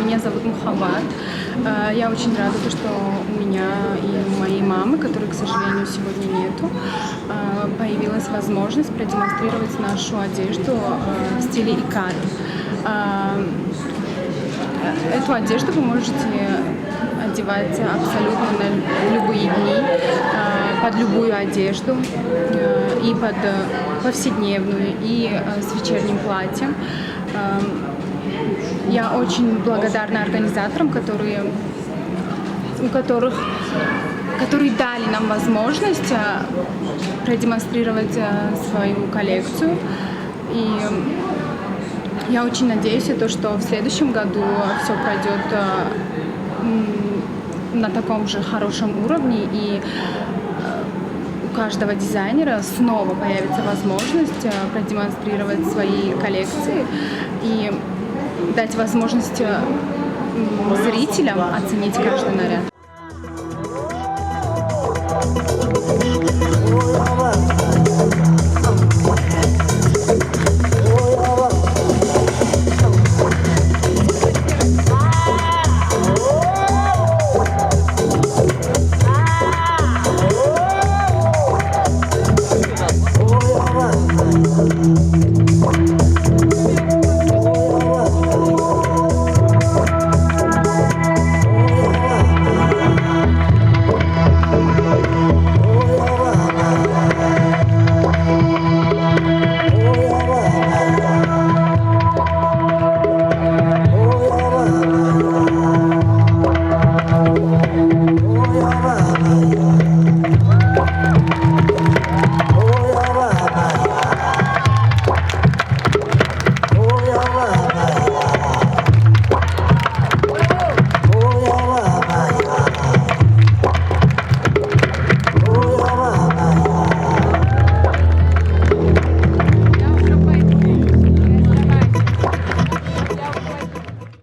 Меня зовут Мухаббат. Я очень рада, что у меня и у моей мамы, которой, к сожалению, сегодня нету, появилась возможность продемонстрировать нашу одежду в стиле икар. Эту одежду вы можете одевать абсолютно на любые дни, под любую одежду, и под повседневную, и с вечерним платьем. Я очень благодарна организаторам, которые дали нам возможность продемонстрировать свою коллекцию. И я очень надеюсь, что в следующем году все пройдет на таком же хорошем уровне, и у каждого дизайнера снова появится возможность продемонстрировать свои коллекции и дать возможность зрителям оценить каждый наряд.